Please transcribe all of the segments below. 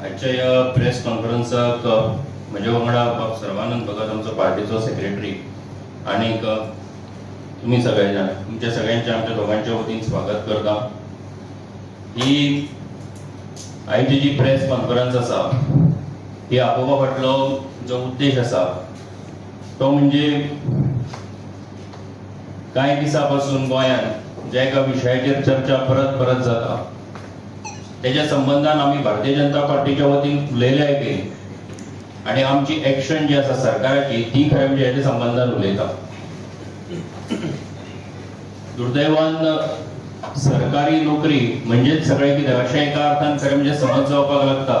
आजच्या या प्रेस कॉन्फरन्साक म्हजे वांगडा सर्वानंद भगत आमचो पार्टीचो सेक्रेटरी आणि तुम्ही सगळे जाण तुमच्या सगळ्यांचे आमच्या दोघांच्या वतीन स्वागत करता। ही आयची जी प्रेस कॉन्फरन्स आसा ही आपोवपा फाटलो जो उद्देश आसा तो म्हणजे कांय दिसा पासून गोंयांत ज्या एका विशयाचेर चर्चा परत परत जाता त्याच्या संबंधान आम्ही भारतीय जनता पार्टीच्या वतीन उलयल्याय बी आणि आमची एक्शन जी आसा सरकाराची ती खरें म्हणजे हेच्या संबंधान उलयता। दुर्दैवान सरकारी नोकरी म्हणजेच सगळे कितें अशें एका अर्थान खरें म्हणजे समज जावपाक लागता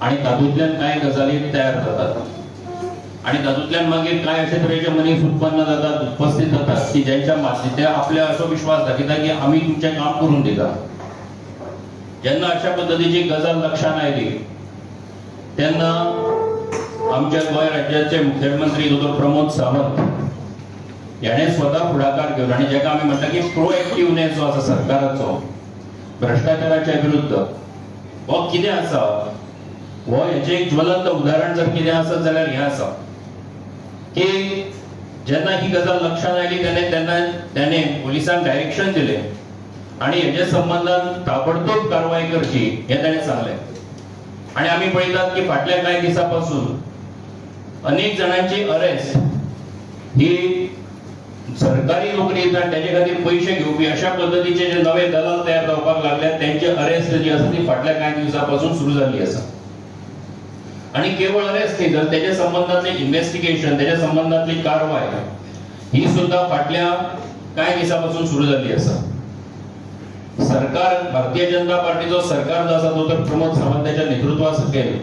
आणि तातूंतल्यान कांय गजाली तयार जातात आणि तातूंतल्यान मागीर कांय अशे तरेचे मनीस उत्पन्न जातात उपस्थित जातात की ज्यांच्या माध्यमांतल्यान आपल्या असो विश्वास दाखयता की आमी तुमचें काम करून दिता। जेन्ना अशा पद्धतीची गजाल लक्षात आयली तेन्ना आमच्या गोंय राज्याचे मुख्यमंत्री डॉ प्रमोद सावंत याने स्वतः फुडाकार घेवन आणि जेका आमी म्हणटा की प्रोएक्टिव्हनेस जो आसा सरकाराचो भ्रष्टाचाराच्या विरुद्ध हो कितें आसा हो हेचे एक ज्वलंत उदाहरण जर कितें आसत जाल्यार हें आसा की जेन्ना ही गजाल लक्षात आयली तेन्ना त्याने पोलिसांक डायरेक्शन दिलें आणि हेच्या संबंधान ताबडतोब कारवाई करची हे ताणें सांगलें। आणि आमी पळयतात की फाटल्या कांय दिसांपासून अनेक जणांची अरेस्ट ही सरकारी नोकरी आणि त्याचे खातीर पैसे घेवपी अशा पद्धतीचे जे नवे दलाल तयार जावपाक लागले त्यांची अरेस्ट जी आसा ती फाटल्या कांय दिवसांपासून सुरू जाल्ली आसा। आणि केवळ अरेस्ट न्ही तर त्याच्या संबंधातले इन्व्हेस्टिगेशन त्याच्या संबंधातली कारवाई ही सुद्धा फाटल्या कांय दिसांपासून सुरू जाल्ली आसा। सरकार भारतीय जनता पार्टीचो सरकार जो आसा तो तर प्रमोद सावंताच्या नेतृत्वा सकयल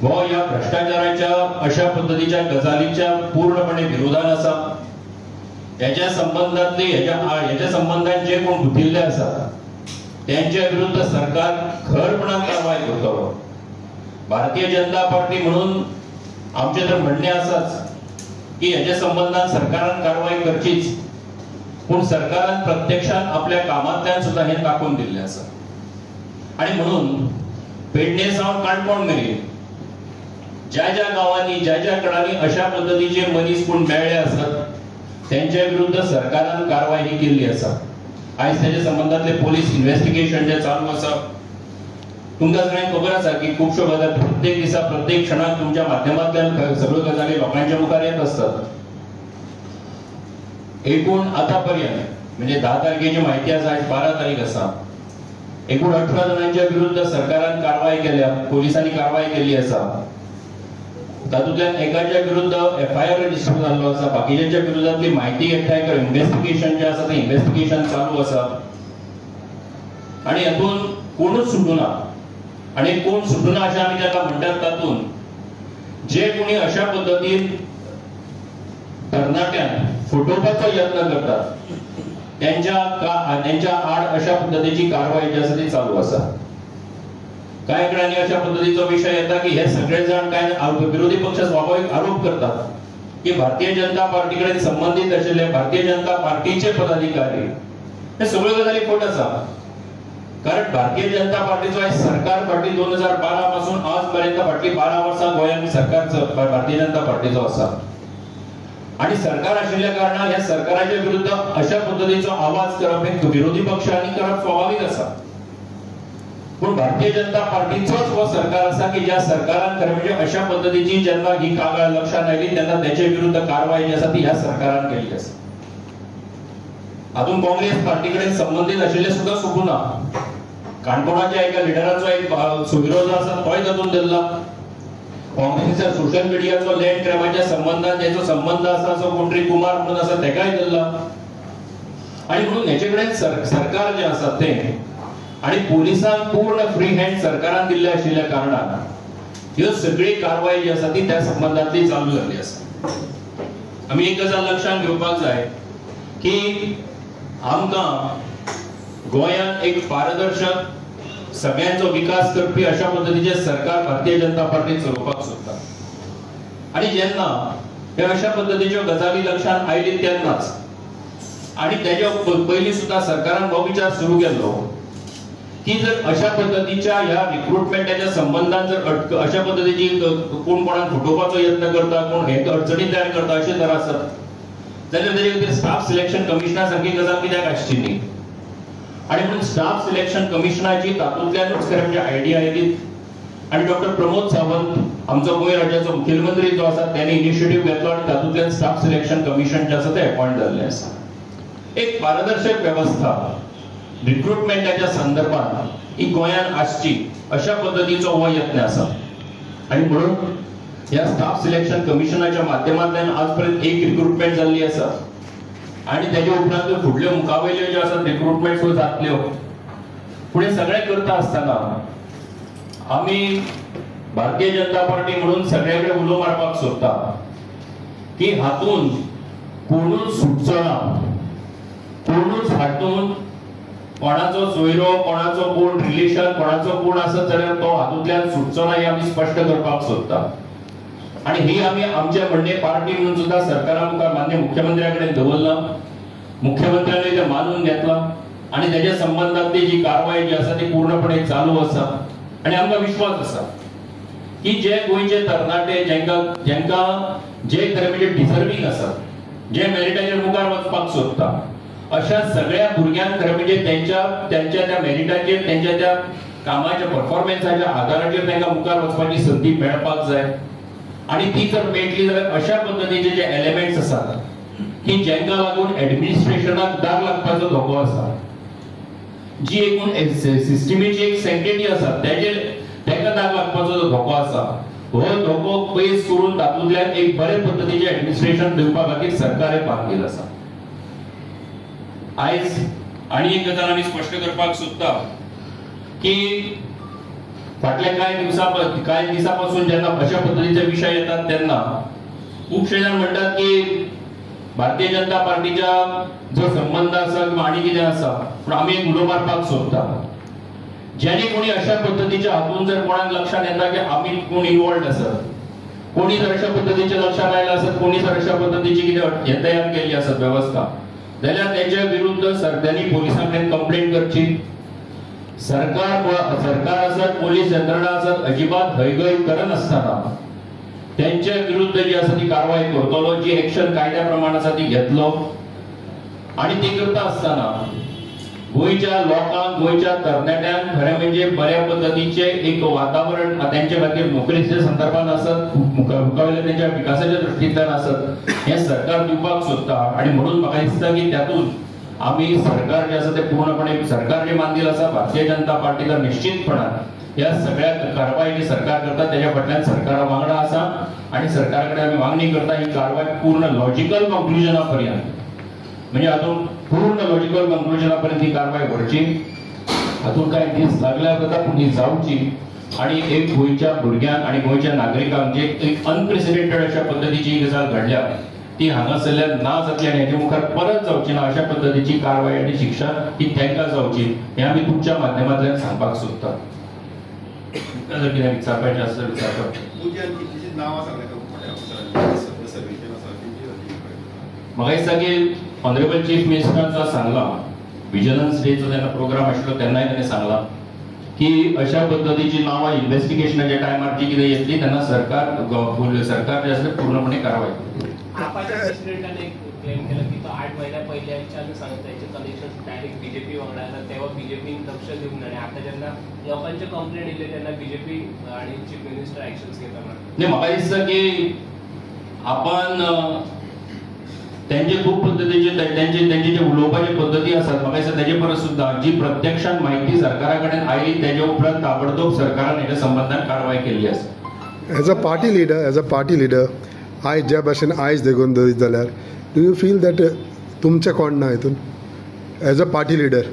हो या भ्रष्टाचाराच्या अशा पद्धतीच्या गजालीच्या पूर्णपणे विरोधान आसा। याच्या संबंधातले याच्या संबंधात जे कोण गुंथिल्ले आसात त्यांच्या विरुद्ध सरकार खरपणान कारवाई करतलो। भारतीय जनता पार्टी म्हणून आमचे तर म्हणणे आसाच की याच्या संबंधात सरकारान कारवाई करचीच पण सरकारान प्रत्यक्षात आपल्या कामांतल्यान सुद्धा हे दाखवून दिल्ले आसा। आणि म्हणून पेडणे सावन काणकोण मेरेन ज्या ज्या गावांनी ज्या ज्या कडांनी अशा पद्धतीचे मनीस कोण मेळ्ळे आसात त्यांच्या विरुद्ध सरकारान कारवाई ही केल्ली आसा। आयज त्याच्या संबंधातले पोलीस इन्व्हेस्टिगेशन जे चालू आसा तुमकां सगळ्यांक खबर आसा की खुबश्यो गजाली प्रत्येक दिसा प्रत्येक क्षणाक तुमच्या माध्यमांतल्यान सगळ्यो गजाली लोकांच्या मुखार येत असतात। एकूण आतापर्यंत म्हणजे 10 तारखेची माहिती आसा आज 12 तारीख आसा एकूण 18 जणांच्या विरुद्ध सरकारान कारवाई केल्या पोलिसांनी कारवाई केली आसा। तातूंतल्यान एकाच्या विरुद्ध एफआयआर रजिस्टर जाल्लो आसा बाकीच्यांच्या विरुद्धातली माहिती एकठांय कर इन्व्हेस्टिगेशन जे आसा ते इन्व्हेस्टिगेशन चालू आसा आणि हातून कोणूच सुटूना आणि कोण सुटूना अशें आमी ताका म्हणटात तातूंत जे कोणी अशा पद्धतीन तरणाट्यान फुटोवपाचो यत्न करतात त्यांच्या आड अशा पद्धतीची कारवाई जी आसा ती चालू आसा। कांय कडेन अशा पद्धतीचो विषय येता की हे सगळे जण काय विरोधी पक्ष स्वाभाविक आरोप करतात की भारतीय जनता पार्टी कडेन संबंधित आशिल्ले भारतीय जनता पार्टीचे पदाधिकारी हे सगळ्यो गजाली खोट आसा। कारण भारतीय जनता पार्टीचो आज सरकार फाटली 2012 पासून आज पर्यंत फाटली 12 वर्सां गोंयांत सरकार भारतीय जनता पार्टीचो आसा आणि सरकार आशिल्ल्या कारणान ह्या सरकाराच्या विरुद्ध अशा पद्धतीचो आवाज करप हे विरोधी पक्षांनी करप स्वाभाविक आसा। पण भारतीय जनता पार्टीचोच हो सरकार आसा की ज्या सरकारान खरें म्हणजे अशा पद्धतीची जेन्ना ही कागाळ लक्षात आयली तेन्ना त्याच्या विरुद्ध कारवाई जी आसा ती ह्या सरकारान केली आसा। हातून काँग्रेस पार्टी कडेन संबंधित आशिल्ले सुद्धा सुटूना। काणकोणाच्या एका लिडराचो एक सुविरोध जो आसा तोय तातूंत धरला। काँग्रेसीच्या सोशल मिडियाचो लँड ग्रॅबाच्या संबंधात ज्याचो संबंध आसा असो कोणतरी कुमार म्हणून आसा तेकाय धरला। आणि म्हणून हेचे कडेन सरकार जे आसा ते आणि पोलिसांक पूर्ण फ्री हँड सरकारान दिल्ले आशिल्ल्या कारणान ह्यो सगळी कारवाई जी आसा ती त्या संबंधातली चालू जाल्ली आसा। आमी एक गजाल लक्षात घेवपाक जाय की आमकां गोंयांत एक पारदर्शक सगळ्यांचो विकास करपी अशा पद्धतीचे सरकार भारतीय जनता पार्टी चलोवपाक सोदता। आणि जेन्ना हे अशा पद्धतीच्यो गजाली लक्षात आयली तेन्नाच आणि त्याच्या पयलीं सुद्धा सरकारान हो विचार सुरू केल्लो की जर अशा पद्धतीच्या या रिक्रुटमेंटाच्या संबंधात जर अशा पद्धतीची कोण कोणाक फुटोवपाचो यत्न करता, कोण हे अडचणी तयार करता अशें जर आसत जाल्यार तेजे खातीर स्टाफ सिलेक्शन कमिशना सारकी गजाल कित्याक आसची न्ही. आणि म्हणून स्टाफ सिलेक्शन कमिशनाची तातूंतल्यानूच खरें म्हणजे आयडिया आयली. आणि डॉक्टर प्रमोद सावंत आमचो गोंय राज्याचो मुखेलमंत्री जो आसा त्याने इनिशिएटिव्ह घेतलो आणि तातूंतल्यान स्टाफ सिलेक्शन कमिशन जे आसा ते अपॉइंट जाल्लें आसा. एक पारदर्शक व्यवस्था रिक्रुटमेंटाच्या संदर्भात ही गोंयांत आसची अशा पद्धतीचो हो यत्न आसा. आणि म्हणून ह्या स्टाफ सिलेक्शन कमिशनाच्या माध्यमांतल्यान आज पर्यंत एक रिक्रुटमेंट जाल्ली आसा. आणि त्याच्या उपरांत फुडल्यो मुखावयल्यो ज्यो आसात रिक्रुटमेंट जातल्यो. पूण हे सगळें करता आसतना आमी भारतीय जनता पार्टी म्हणून सगळे कडेन उलो मारपाक सोदता की हातून कोणूच सुटचो ना, कोणूच हातून कोणाचो सोयरो, कोणाचो कोण रिलेशन, कोणाचो कोण आसत जाल्यार तो हातूंतल्यान सुटचो ना हे आमी स्पश्ट करपाक सोदता. आणि ही आमी आमचे म्हणणे पार्टी म्हणून सुद्धा सरकारा मुखार मान्य मुख्यमंत्र्या कडेन दवरला. मुख्यमंत्र्याने ते मानून घेतला आणि त्याच्या संबंधातली जी कारवाई जी आसा ती पूर्णपणे चालू आसा. आणि आमकां विश्वास आसा की जे गोंयचे तरणाटे जेंका जे खरें म्हणजे डिझर्विंग आसात, जे मेरिटाचेर मुखार वचपाक सोदता अशा सगळ्या भुरग्यांक खरें म्हणजे त्यांच्या त्या मेरिटाचेर, त्यांच्या त्या कामाच्या परफॉर्मन्साच्या आधाराचेर तांकां मुखार वचपाची संधी मेळपाक जाय. आणि ती जर मेळटली जाल्यार अशा पद्धतीचे जे एलिमेंट्स आसात की जेंका लागून एडमिनिस्ट्रेशनाक दाग लागपाचो धोको आसा, जी एकूण सिस्टमीची एक सेंटिटी आसा ताका दाग लागपाचो जो धोको आसा हो धोको पयस करून तातूंतल्यान एक बरे पद्धतीचे एडमिनिस्ट्रेशन दिवपा खातीर सरकार हे बांदील आसा. आयज आनी एक गजाल आमी स्पश्ट करपाक सोदता की फाटल्या कांय दिसा पासून जेन्ना अशा पद्धतीचे विशय येतात तेन्ना खूबशे जाण म्हणटात की भारतीय जनता पार्टीच्या जो संबंध आसा किंवा आनी कितें आसा, पूण आमी एक उलो मारपाक सोदता जेणे कोणी अशा पद्धतीच्या हातून जर कोणाक लक्षात येता की आमी कोण इन्वॉल्ड आसत, कोणी जर अशा पद्धतीचे लक्षात आयला आसत, कोणी जर अशा पद्धतीची कितें हे तयार केली आसत व्यवस्था, जाल्यार तेच्या विरुद्ध सरकारने पोलिसां कडेन कंप्लेंट करची. सरकार आसत, पोलीस यंत्रणा आसत, अजिबात हयगय करनासतना त्यांच्या विरुद्ध जी आसा ती कारवाई करतलो, जी ऍक्शन कायद्या प्रमाण आसा ती घेतलो. आणि ते करता आसतना गोंयच्या लोकांक, गोंयच्या तरणाट्यांक खरें म्हणजे बऱ्या पद्धतीचे एक वातावरण त्यांच्या खातीर नोकरीच्या संदर्भात आसत, मुखावयल्या त्यांच्या विकासाच्या दृश्टींतल्यान आसत हे सरकार दिवपाक सोदता. आणि म्हणून म्हाका दिसता की त्यातून आमी सरकार जे आसा ते पूर्णपणे सरकार जे मानलेल आसा भारतीय जनता पार्टी तर निश्चितपणान ह्या सगळ्या कारवाई जी सरकार करता त्याच्या फाटल्यान सरकारा वांगडा आसा. आणि सरकार कडेन आमी मागणी करता ही कारवाई पूर्ण लॉजिकल कंक्लुजना पर्यंत, म्हणजे हातून पूर्ण लॉजिकल कंक्लुजना पर्यंत ही कारवाई व्हरची. हातून काय दीस लागल्या जाता पूण ही जावची. आणि एक गोंयच्या भुरग्यांक आणि गोंयच्या नागरिकांक जे एक अनप्रेसिडेंटेड अशा पद्धतीची गजाल घडल्या ती हांगासरल्यान ना जातली आणि हेच्या मुखार परत जावची ना अशा पद्धतीची कारवाई आणि शिक्षा ही तांकां जावची हे आमी तुमच्या माध्यमांतल्यान सांगपाक सोदता. जर कितें विचारपाचें आसा विचारपाक. म्हाका दिसता की ऑनरेबल चीफ मिनिस्टरान सांगला विजिलन्स डेचो जेन्ना प्रोग्राम आशिल्लो तेन्नाय ताणें सांगला की अशा पद्धतीची नावां इन्व्हेस्टिगेशनाच्या टायमार जी कितें येतली तेन्ना सरकार जे आसा पूर्णपणे कारवाई करतली. आपाच्या प्रेसिडेंटाने क्लेम केलं की तो 8 महिन्या पहिल्याच्या सांगतायचे कनेक्शन डायरेक्ट बीजेपी वांगडा आसा, तेव्हा बीजेपीन लक्ष दिवंक ना. आणि आता जेन्ना लोकांचे कंप्लेंट येयले तेन्ना बीजेपी आणि चीफ मिनिस्टर ऍक्शन्स घेता म्हणून. नाही, म्हाका दिसता की आपण त्यांचे खूप पद्धतीचे त्यांचे जे उलोवपाचे पद्धती आसात म्हाका दिसता तेजे परस सुद्धा जी प्रत्यक्षात माहिती सरकारा कडेन आयली तेजे उपरांत ताबडतोब सरकारान हेच्या संबंधान कारवाई केल्ली आसा. एज अ पार्टी लिडर आयज ज्या भाशेन आयज देखून धरीत जाल्यार डू यू फील दॅट तुमचें कोण ना हितून as a party leader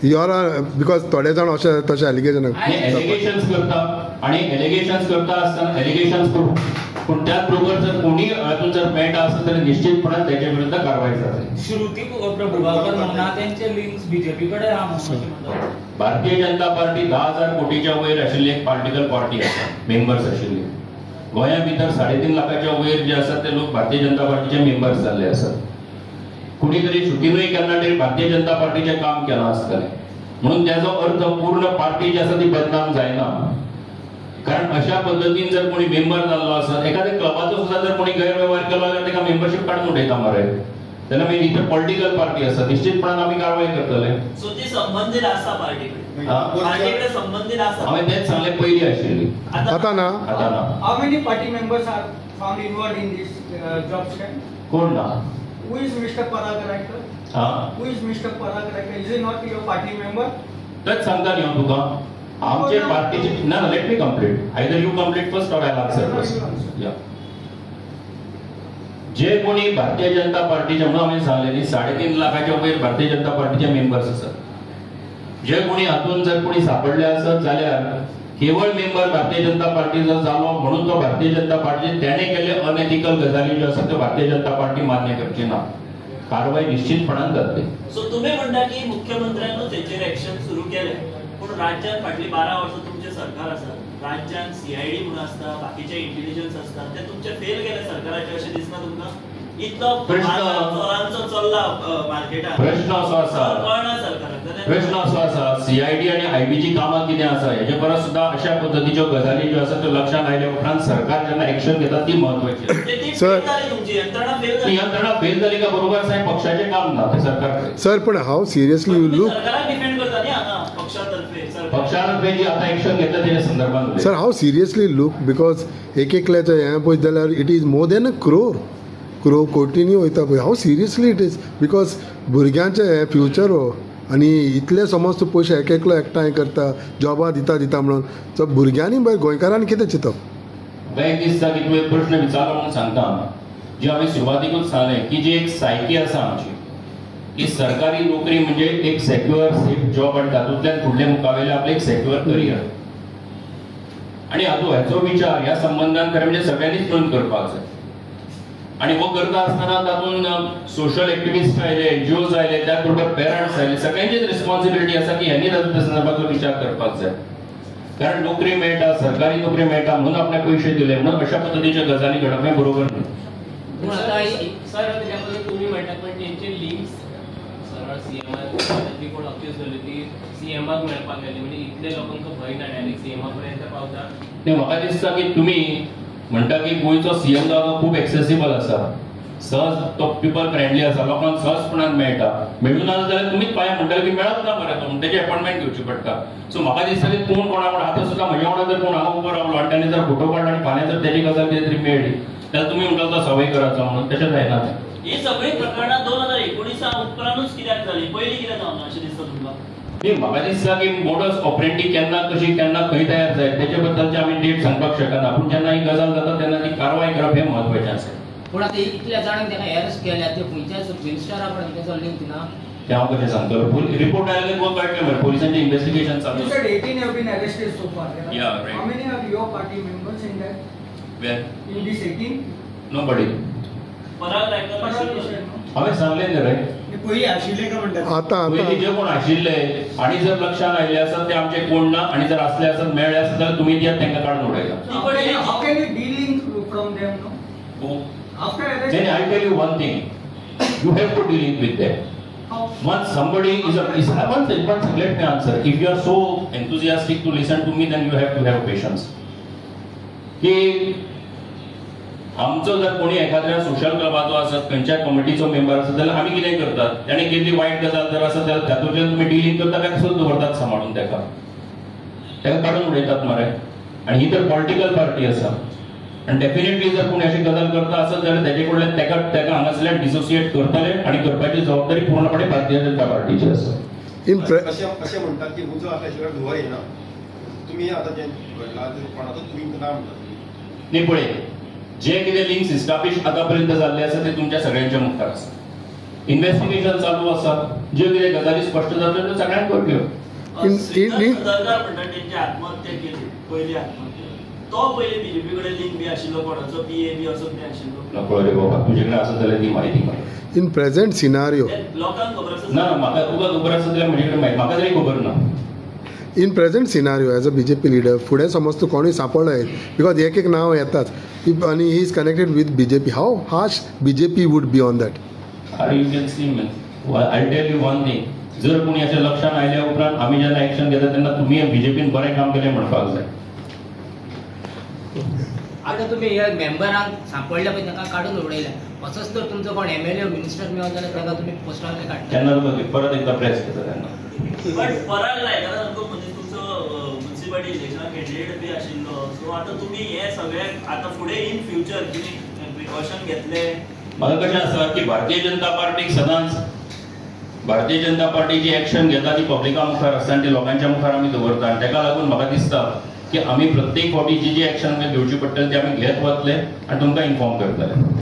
you're because थोडे जाण अशें तशें एलिगेशन्स करता आणि एलिगेशन्स करता आसतना एलिगेशन्स करून पूण त्याच बरोबर जर कोणी हातून जर मेळटा आसत जाल्यार निश्चितपणान तेजे विरुद्ध कारवाई जातली. श्रुती प्रभुगांवकर म्हणटा तेंचे लिंक्स बीजेपी कडेन आसा. भारतीय जनता पार्टी 10,000 कोटीच्या वयर आशिल्ली एक पॉलिटिकल पार्टी आसा, मेंबर्स आशिल्ली. गोंया भितर 3.5 लाखाच्या वयर जे आसात ते लोक भारतीय जनता पार्टीचे मेंबर्स जाल्ले आसात. कुणी तरी शुटीनूय केन्ना तरी भारतीय जनता पार्टीचें काम केलां आसतलें. म्हणून त्याचा अर्थ पूर्ण पार्टी जी आसा ती बदनाम जायना. कारण अशा पद्धतीन जर कोणी मेंबर जाल्लो आसत, एखाद्या क्लबाचो सुद्धा जर कोणी गैरव्यवहार केलो जाल्यार ताका मेंबरशीप काडून उडयता मरे. जाल्यार मागीर इतर पॉलिटिकल पार्टी आसा, निश्चितपणान आमी कारवाय करतले. सो ती संबंधित आसा पार्टी कडेन, पार्टी कडेन संबंधित आसा. हांवें तेच सांगलें पयलीं आशिल्ली, आता ना. आतां ना. How many party members are found involved in this job scam? कोण ना? Who is Mr. Paragaraikar? Who is Mr. Paragaraikar? Is he not your party member? तेच सांगता न्ही हांव तुका. आमचे पार्टीचे ना, let me complete. Either you complete first or I answer first. या जे कोणी भारतीय जनता पार्टीचे, म्हणून आम्ही सांगले न्ही, 3.5 लाखाच्या वयर भारतीय जनता पार्टीचे मेंबर्स आसात. जे कोणी हातून जर कोणी सापडले आसत जाल्यार केवळ मेंबर भारतीय जनता पार्टीचो जालो म्हणून तो भारतीय जनता पार्टी त्याने केले अनएथिकल गजाली ज्यो आसात त्यो भारतीय जनता पार्टी मान्य करची ना. कारवाई निश्चितपणान जातली. सो तुम्ही म्हणता की मुख्यमंत्र्यांनीच हेचेर एक्शन सुरू केले, पण राज्यात फाटली 12 वर्सां तुमचे सरकार आसा, राज्यात सीआयडी म्हणून आसता, बाकीचे इंटेलिजन्स असतात, ते तुमचे फेल केले सरकाराचे अशें दिसना तुमकां? इतलो चोरांचो चल्ला मार्केटात. प्रश्न असो आसा, कळना सरकाराक. प्रश्न असो आसा, सीआयडी आणि आयबीची कामां कितें आसा हेचे परस सुद्धा अशा पद्धतीच्यो गजाली ज्यो आसा त्यो लक्षात आयल्या उपरांत सरकार जेन्ना एक्शन घेता ती महत्वाची. सर, तुमची यंत्रणा फेल झाली. यंत्रणा फेल झाली का बरोबर आसा, पक्षाचे काम ना ते सरकार. सर, पण हाऊ सिरियसली यू लुक, सरकाराक डिफेंड करता न्ही हांगा पक्षातर्फे. पक्षातर्फे जी आता एक्शन घेतला त्याच्या संदर्भात sir, how seriously look, because एकल्याचें हें पळयत जाल्यार it is more than a crow कोटींनी वयता पळय. How seriously it is, because भुरग्यांचें हें फ्युचर हो, आनी इतले समज तूं पयशे एकलो एकठांय करता जॉबा दिता म्हणून, सो भुरग्यांनी गोंयकारांनी कितें चिंतप? एक दिसता की तुवें प्रश्न विचारलो म्हणून सांगता, जे हांवें सुरवातीकूच सांगलें की जी एक सायकी आसा आमची, की सरकारी नोकरी म्हणजे एक सेक्युअर सेफ जॉब आणि तातूंतल्यान फुडले मुखावेले आपले एक सेक्युअर करियर. आणि हाचो विचार ह्या संबंधान खरें म्हणजे सगळ्यांनीच नोंद करपाक जाय. आणि वो करता आसतना तातूंत सोशल एक्टिविस्ट आयले, एनजीओज आयले, त्याच बरोबर पेरंट्स आयले, सगळ्यांचीच रिस्पॉन्सिबिलिटी आसा की ह्यांनी तातूंत संदर्भातलो विचार करपाक जाय. कारण नोकरी मेळटा, सरकारी नोकरी मेळटा म्हणून आपले पयशे दिले म्हणून अशा पद्धतीच्या गजाली घडप हें बरोबर न्ही. सर त्याबद्दल तुम्ही म्हणतात पण त्यांचे लिंक्स सरळ सीएमआर जी कोण अक्यूज झाली ती सीएमआर मेळपाक गेली, म्हणजे इतले लोकांक भंय ना डायरेक्ट सीएमआर पर्यंत पावता. ते म्हाका दिसता की तुमी म्हणटा की गोंयचो सीएम जावो खूब एक्सेसिबल आसा, सहज तो पीपल फ्रेंडली आसा, लोकांक सहजपणान मेळटा. मेळूं ना जाल्यार तुमीच पांय म्हणटा की मेळत ना मरे तो, तेजी अपॉइंटमेंट घेवची पडटा. सो म्हाका दिसता की कोण कोणा वांगडा आतां सुद्दां म्हज्या वांगडा जर कोण हांगा उबो रावलो आनी ताणें जर फोटो काडलो आनी फाल्यां जर तेजी गजाल कितें तरी मेळ्ळी जाल्यार तुमी म्हणटा तो सवय कराचो म्हणून, तशें जायना तें. ही सगळी प्रकरणां 2019 उपरांतूच कित्याक जाली, पयलीं कित्याक जावना अशें दिसता तुमकां? न्ही, म्हाका दिसता की मोडस ऑपरेंडी केन्ना कशी केन्ना खंय तयार जाय तेचे बद्दलचे आमी डेट सांगपाक शकना, पूण जेन्ना ही गजाल जाता तेन्ना ती कारवाय करप हें म्हत्वाचें आसा. पूण आतां इतल्या जाणांक ताका अरेस्ट केल्या ते खंयच्याच मिनिस्टरा पर्यंत तेचो लिंक ना. ते हांव कशें सांगतलो, रिपोर्ट आयले तुका कळटलें मरे, पुलिसांचें इन्व्हेस्टिगेशन चालू You आसा. said 18 have been arrested so far. Yeah, right. How many are your party members in that? Where? In this 18? Nobody. पराग रायकर आशिल्लो. हांवें सांगलें न्ही रे, पयलीं आशिल्ले काय म्हणटात? आतां पयलीं जे कोण आशिल्ले आनी जर लक्षांत आयले आसत ते आमचे कोण ना, आनी जर असले आसत मेळ्ळे आसत जाल्यार तुमी दियात तांकां काडून उडयता. How can you de-link from them, no? After arrest? Then I'll tell you one thing, you have to deal with them. How? Once somebody is one thing, let me answer. If you are so enthusiastic to listen to me, then you have to have patience. की आमचो जर कोणी एखाद्या social क्लबाचो आसत, खंयच्या कमिटीचो member आसत जाल्यार आमी कितें करतात, ताणें केल्ली वायट गजाल जर आसत जाल्यार तातूंतल्यान तुमी डिलींग करता काय तसोच दवरतात सांबाळून ताका काडून उडयतात मरे. आनी ही तर पॉलिटिकल पार्टी आसा आनी डेफिनेटली जर कोणी अशी गजाल करता आसत जाल्यार तेजे कडल्यान ताका हांगासरल्यान डिसोसिएट करतले आनी करपाची जबाबदारी पूर्णपणे भारतीय जनता पार्टीची आसा. असे म्हणतात की उजो आसल्याशिवाय धुंवर येना. तुम्ही आता जे कोणाचो तुम्ही नाम म्हणटात न्ही, पळय जे कितें लिंक्स इस्टाब्लिश आतापर्यंत जाल्ले आसा ते तुमच्या सगळ्यांच्या मुखार आसा. इन्व्हेस्टिगेशन चालू आसा, ज्यो कितें गजाली स्पश्ट जातल्यो त्यो सगळ्यांक कळटल्यो. सरकार म्हणटा तेंची आत्महत्या केली, पयली आत्महत्या, तो पयली बीजेपी कडेन लिंक बी आशिल्लो, कोणाचो पीए बी असो कितें आशिल्लो? नको रे बाबा, तुजे कडेन आसत जाल्यार ती म्हायती मागीर. इन प्रेझेंट सिनारियो, लोकांक खबर आसा? ना, म्हाका तुका खबर आसत जाल्यार म्हजे कडेन म्हाका तरी खबर ना. In present scenario as a BJP leader फुडें समज तूं कोणूय सांपडलो बिकॉज एक नांव येताच आनी he is connected with BJP, how harsh BJP would be on that? Or you can see me. Well, I'll tell you one thing. जर कोणी अशें लक्षात आयल्या उपरांत आमी जेन्ना एक्शन घेता तेन्ना तुमी बीजेपीन बरें काम केलें म्हणपाक जाय. आता तुम्ही हे मेंबरांक सांपडल्या पळय ताका काडून उडयल्या. असोच तर तुमचो कोण एमएलए मिनिस्टर मेळत जाल्यार ताका तुमी पोस्टार काडटा. तेन्ना तुका परत एकदा प्रेस घेता तेन्ना. बट पराग लायकारा सारको म्हणजे तुमचो म्युनिसिपालिटी इलेक्शनाक कॅन्डिडेट बी आशिल्लो. सो आतां तुमी हे सगळ्याक आतां फुडें इन फ्युचर कितें प्रिकॉशन घेतले? म्हाका कशें आसा की भारतीय जनता पार्टीक सदांच भारतीय जनता पार्टी जी एक्शन घेता ती पब्लिका मुखार आसता आनी ती लोकांच्या मुखार आमी दवरता. आनी तेका लागून म्हाका दिसता की आमी प्रत्येक फावटी जी एक्शन घेवची पडटली ती आमी घेत वतले आनी तुमकां इन्फॉर्म करतले.